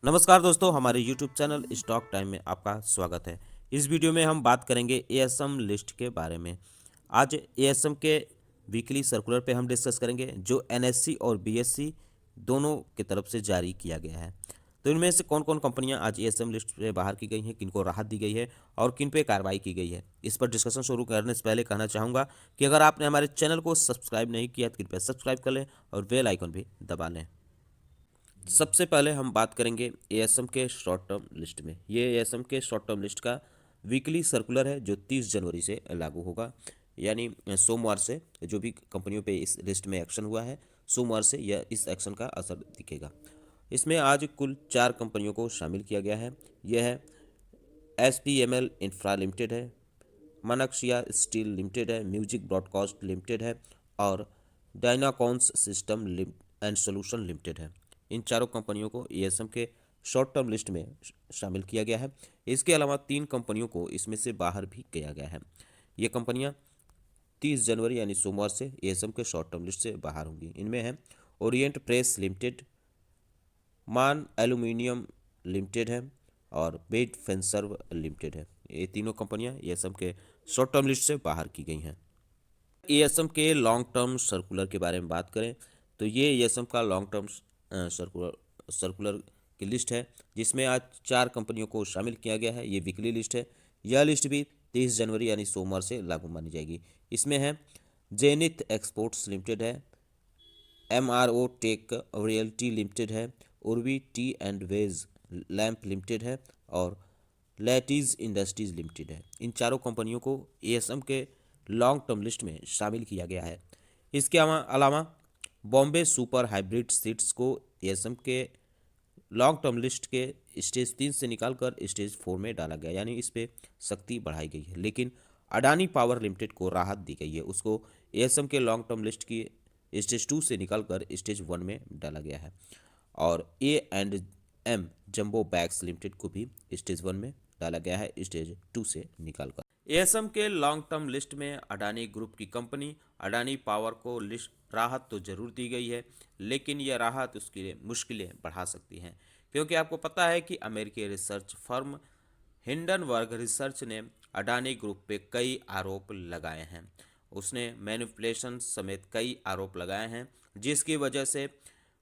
नमस्कार दोस्तों, हमारे YouTube चैनल स्टॉक टाइम में आपका स्वागत है। इस वीडियो में हम बात करेंगे एएसएम लिस्ट के बारे में। आज एएसएम के वीकली सर्कुलर पे हम डिस्कस करेंगे जो एनएससी और बीएससी दोनों की तरफ से जारी किया गया है। तो इनमें से कौन कौन कंपनियां आज एएसएम लिस्ट से बाहर की गई हैं, किनको राहत दी गई है और किन पे कार्रवाई की गई है, इस पर डिस्कशन शुरू करने से पहले कहना चाहूँगा कि अगर आपने हमारे चैनल को सब्सक्राइब नहीं किया तो कृपया सब्सक्राइब कर लें और बेल आइकन भी दबा लें। सबसे पहले हम बात करेंगे एएसएम के शॉर्ट टर्म लिस्ट में। ये एएसएम के शॉर्ट टर्म लिस्ट का वीकली सर्कुलर है जो 30 जनवरी से लागू होगा, यानी सोमवार से जो भी कंपनियों पे इस लिस्ट में एक्शन हुआ है, सोमवार से यह इस एक्शन का असर दिखेगा। इसमें आज कुल 4 कंपनियों को शामिल किया गया है। यह है एसपीएमएल इंफ्रा लिमिटेड है, मनाक्सिया स्टील लिमिटेड है, म्यूजिक ब्रॉडकास्ट लिमिटेड है और डायनाकॉन्स सिस्टम एंड सोल्यूशन लिमिटेड है। इन चारों कंपनियों को एएसएम के शॉर्ट टर्म लिस्ट में शामिल किया गया है। इसके अलावा 3 कंपनियों को इसमें से बाहर भी किया गया है। ये कंपनियां 30 जनवरी यानी सोमवार से एएसएम के शॉर्ट टर्म लिस्ट से बाहर होंगी। इनमें है ओरिएंट प्रेस लिमिटेड, मान एल्यूमिनियम लिमिटेड है और बेड फेंसर्व लिमिटेड है। ये तीनों कंपनियां एएसएम के शॉर्ट टर्म लिस्ट से बाहर की गई हैं। एएसएम के लॉन्ग टर्म सर्कुलर के बारे में बात करें तो ये एएसएम का लॉन्ग टर्म सर्कुलर की लिस्ट है, जिसमें आज 4 कंपनियों को शामिल किया गया है। ये वीकली लिस्ट है। यह लिस्ट भी 30 जनवरी यानी सोमवार से लागू मानी जाएगी। इसमें है जेनिथ एक्सपोर्ट्स लिमिटेड है, एमआरओ टेक रियल्टी लिमिटेड है, Urvi tea and wedge lamp limited है और लैटीज इंडस्ट्रीज लिमिटेड है। इन चारों कंपनियों को एएसएम के लॉन्ग टर्म लिस्ट में शामिल किया गया है। इसके अलावा बॉम्बे सुपर हाइब्रिड सीड्स को एएसएम के लॉन्ग टर्म लिस्ट के स्टेज 3 से निकालकर स्टेज 4 में डाला गया, यानी इस पर सख्ती बढ़ाई गई है। लेकिन अडानी पावर लिमिटेड को राहत दी गई है, उसको एएसएम के लॉन्ग टर्म लिस्ट की स्टेज 2 से निकालकर स्टेज 1 में डाला गया है। और ए&एम जंबो बैग्स लिमिटेड को भी स्टेज 1 में डाला गया है स्टेज 2 से निकालकर। एएसएम के लॉन्ग टर्म लिस्ट में अडानी ग्रुप की कंपनी अडानी पावर को लिस्ट राहत तो जरूर दी गई है, लेकिन यह राहत उसके लिए मुश्किलें बढ़ा सकती हैं, क्योंकि आपको पता है कि अमेरिकी रिसर्च फर्म हिंडनबर्ग रिसर्च ने अडानी ग्रुप पे कई आरोप लगाए हैं। उसने मैनिपुलेशन समेत कई आरोप लगाए हैं, जिसकी वजह से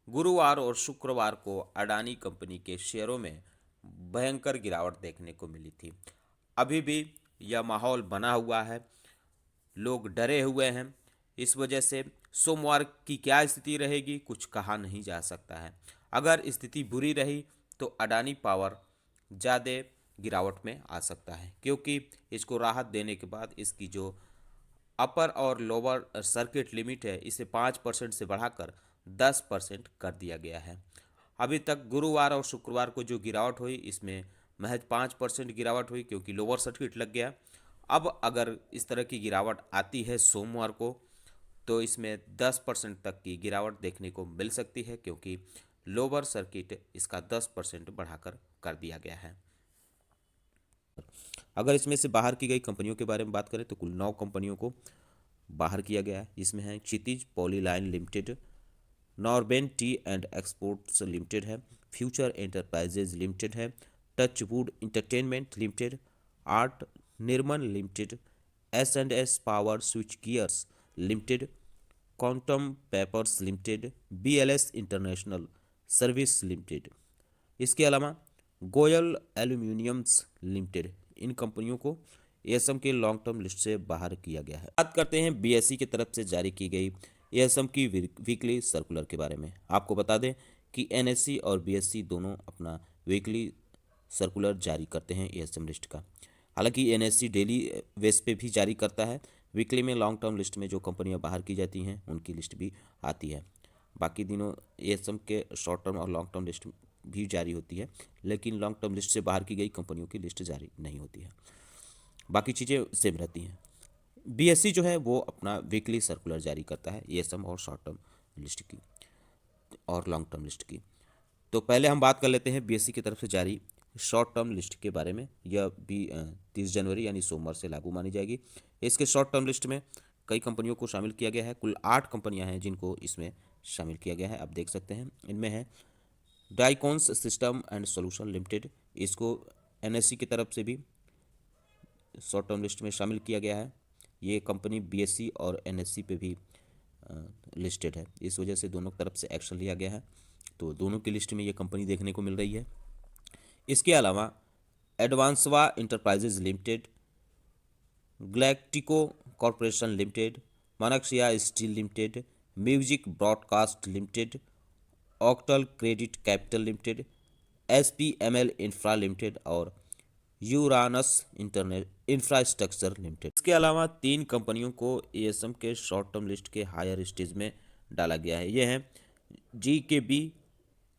गुरुवार और शुक्रवार को अडानी कंपनी के शेयरों में भयंकर गिरावट देखने को मिली थी। अभी भी यह माहौल बना हुआ है, लोग डरे हुए हैं। इस वजह से सोमवार की क्या स्थिति रहेगी कुछ कहा नहीं जा सकता है। अगर स्थिति बुरी रही तो अडानी पावर ज़्यादा गिरावट में आ सकता है, क्योंकि इसको राहत देने के बाद इसकी जो अपर और लोअर सर्किट लिमिट है इसे 5% से बढ़ाकर 10% कर दिया गया है। अभी तक गुरुवार और शुक्रवार को जो गिरावट हुई इसमें महज 5% गिरावट हुई, क्योंकि लोअर सर्किट लग गया। अब अगर इस तरह की गिरावट आती है सोमवार को तो इसमें 10% तक की गिरावट देखने को मिल सकती है, क्योंकि लोअर सर्किट इसका 10% बढ़ाकर कर दिया गया है। अगर इसमें से बाहर की गई कंपनियों के बारे में बात करें तो कुल 9 कंपनियों को बाहर किया गया है। इसमें है Kshitij Polyline Limited, Norben Tea and Exports limited है, फ्यूचर एंटरप्राइजेज लिमिटेड है, Touchwood Entertainment Limited, Art Nirman Limited, S Power Switch Gears Limited, Quantum Papers Limited, BLS International Service Limited. इसके अलावा गोयल एल्यूमिनियम्स लिमिटेड, इन कंपनियों को एएसएम के लॉन्ग टर्म लिस्ट से बाहर किया गया है। बात करते हैं बीएसई की तरफ से जारी की गई एएसएम की वीकली सर्कुलर के बारे में। आपको बता दें कि एनएससी और बीएसई दोनों अपना वीकली सर्कुलर जारी करते हैं एएसएम लिस्ट का। हालांकि एनएससी डेली बेस पे भी जारी करता है। वीकली में लॉन्ग टर्म लिस्ट में जो कंपनियां बाहर की जाती हैं उनकी लिस्ट भी आती है। बाकी दिनों एएसएम के शॉर्ट टर्म और लॉन्ग टर्म लिस्ट भी जारी होती है, लेकिन लॉन्ग टर्म लिस्ट से बाहर की गई कंपनियों की लिस्ट जारी नहीं होती है। बाकी चीज़ें सेम रहती हैं। बीएससी जो है वो अपना वीकली सर्कुलर जारी करता है एएसएम और शॉर्ट टर्म लिस्ट की और लॉन्ग टर्म लिस्ट की। तो पहले हम बात कर लेते हैं बीएससी की तरफ से जारी शॉर्ट टर्म लिस्ट के बारे में। यह भी 30 जनवरी यानी सोमवार से लागू मानी जाएगी। इसके शॉर्ट टर्म लिस्ट में कई कंपनियों को शामिल किया गया है। कुल 8 कंपनियां हैं जिनको इसमें शामिल किया गया है। आप देख सकते हैं इनमें है डाइकॉन्स सिस्टम एंड सॉल्यूशन लिमिटेड, इसको एनएससी की तरफ से भी शॉर्ट टर्म लिस्ट में शामिल किया गया है। ये कंपनी बीएसई और एनएससी पे भी लिस्टेड है, इस वजह से दोनों तरफ से एक्शन लिया गया है, तो दोनों की लिस्ट में ये कंपनी देखने को मिल रही है। इसके अलावा एडवांसवा Enterprises Limited, Galactico Corporation Limited, Manaksia Steel Limited, Music Broadcast Limited, Octal Credit Capital Limited, SPML Infra Limited और यूरानस इंटरनेट इंफ्रास्ट्रक्चर लिमिटेड। इसके अलावा 3 कंपनियों को एएसएम के शॉर्ट टर्म लिस्ट के हायर स्टेज में डाला गया है। ये हैं GKB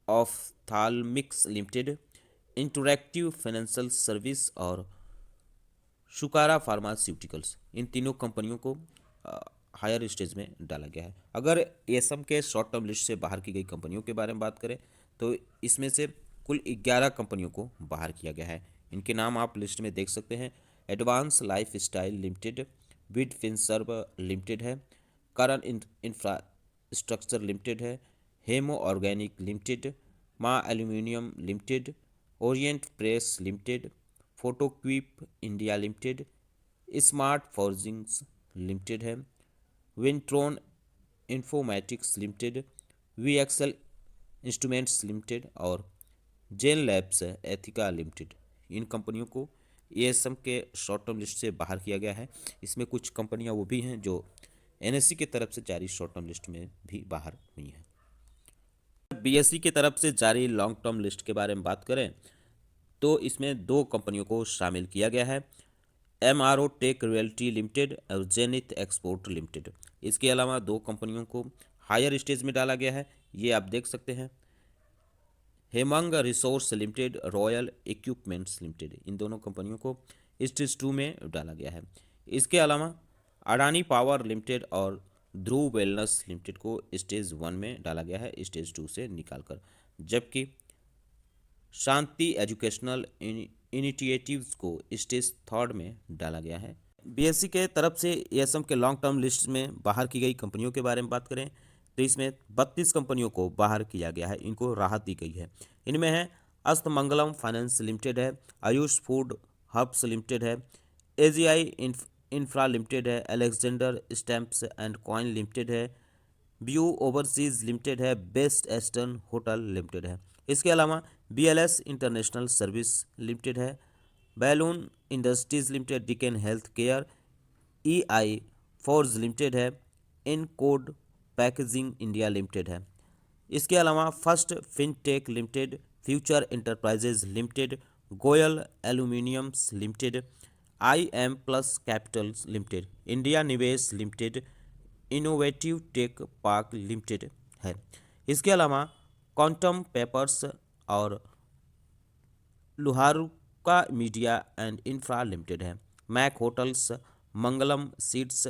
Ophthalmics Limited, Interactive Financial Service और शुकारा फार्मास्यूटिकल्स। इन तीनों कंपनियों को हायर स्टेज में डाला गया है। अगर एएसएम के शॉर्ट टर्म लिस्ट से बाहर की गई कंपनियों के बारे में बात करें तो इसमें से कुल 11 कंपनियों को बाहर किया गया है। इनके नाम आप लिस्ट में देख सकते हैं। एडवांस लाइफ स्टाइल लिमिटेड, विड फिनसर्व लिमिटेड है, करन इंफ्रास्ट्रक्चर लिमिटेड है, Hemo Organic Limited, Maa Aluminium Limited, Orient Press Limited, Photoquip India Limited, Smart Forgings Limited है, Vintron Informatics Limited, VXL Instruments Limited और जेन लैब्स एथिका लिमिटेड। इन कंपनियों को ASM के short term list से बाहर किया गया है। इसमें कुछ कंपनियां वो भी हैं जो एनएससी की तरफ से जारी शॉर्ट टर्म लिस्ट में भी बाहर हुई हैं। बीएसई की तरफ से जारी लॉन्ग टर्म लिस्ट के बारे में बात करें तो इसमें 2 कंपनियों को शामिल किया गया है, एमआरओ टेक रियल्टी लिमिटेड और जेनिथ एक्सपोर्ट लिमिटेड। इसके अलावा 2 कंपनियों को हायर स्टेज में डाला गया है, ये आप देख सकते हैं, Hemang Resource Limited, Royal Equipments Limited. इन दोनों कंपनियों को स्टेज 2 में डाला गया है। इसके अलावा अडानी पावर लिमिटेड और ध्रुव वेलनेस लिमिटेड को स्टेज 1 में डाला गया है, स्टेज 2 से निकालकर, जबकि शांति एजुकेशनल इनिशिएटिव्स को स्टेज 3 में डाला गया है। बीएसई के तरफ से एएसएम के लॉन्ग टर्म लिस्ट में बाहर की गई कंपनियों के बारे में बात करें तो इसमें 32 कंपनियों को बाहर किया गया है, इनको राहत दी गई है। इनमें है अस्तमंगलम फाइनेंस लिमिटेड है, आयुष फूड हर्ब्स लिमिटेड है, एजीआई इंफ्रा लिमिटेड है, Alexander Stamps and Coin Limited है, व्यू ओवरसीज लिमिटेड है, बेस्ट ईस्टर्न होटल लिमिटेड है। इसके अलावा बीएलएस इंटरनेशनल सर्विस लिमिटेड है, Balloon Industries Limited, Deccan Health Care, EI Force Limited है, Encode Packaging India Limited है। इसके अलावा First Fintech Limited, Future Enterprises Limited, Goyal Aluminiums Limited, IM Plus Capital Limited, India Nivesh Limited, innovative take Park Limited है। इसके अलावा Quantum Papers और Luharuka Media and Infra Limited है, Mac Hotels, Mangalam Seeds,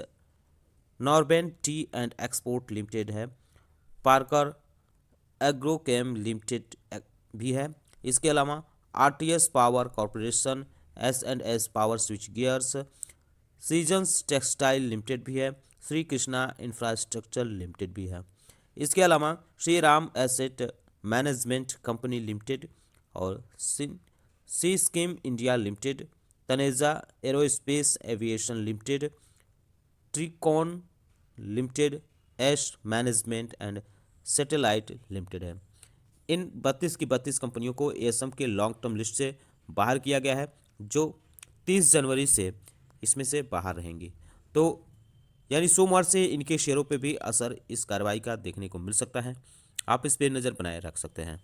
Norben Tea and Export Limited है, Parker Agrochem Limited भी है। इसके अलावा आरटीएस पावर कॉरपोरेशन, एस&एस Power Switch Gears, Seasons Textile Limited भी है, श्री कृष्णा इंफ्रास्ट्रक्चर लिमिटेड भी है। इसके अलावा Shri Ram Asset Management Company Limited और C Scheme India Limited, Taneja Aerospace Aviation Limited, Tricon Limited, Ash Management and Satellite Limited है। इन 32 की 32 कंपनियों को एएसएम के लॉन्ग टर्म लिस्ट से बाहर किया गया है, जो 30 जनवरी से इसमें से बाहर रहेंगी। तो यानी सोमवार से इनके शेयरों पे भी असर इस कार्रवाई का देखने को मिल सकता है। आप इस पर नज़र बनाए रख सकते हैं।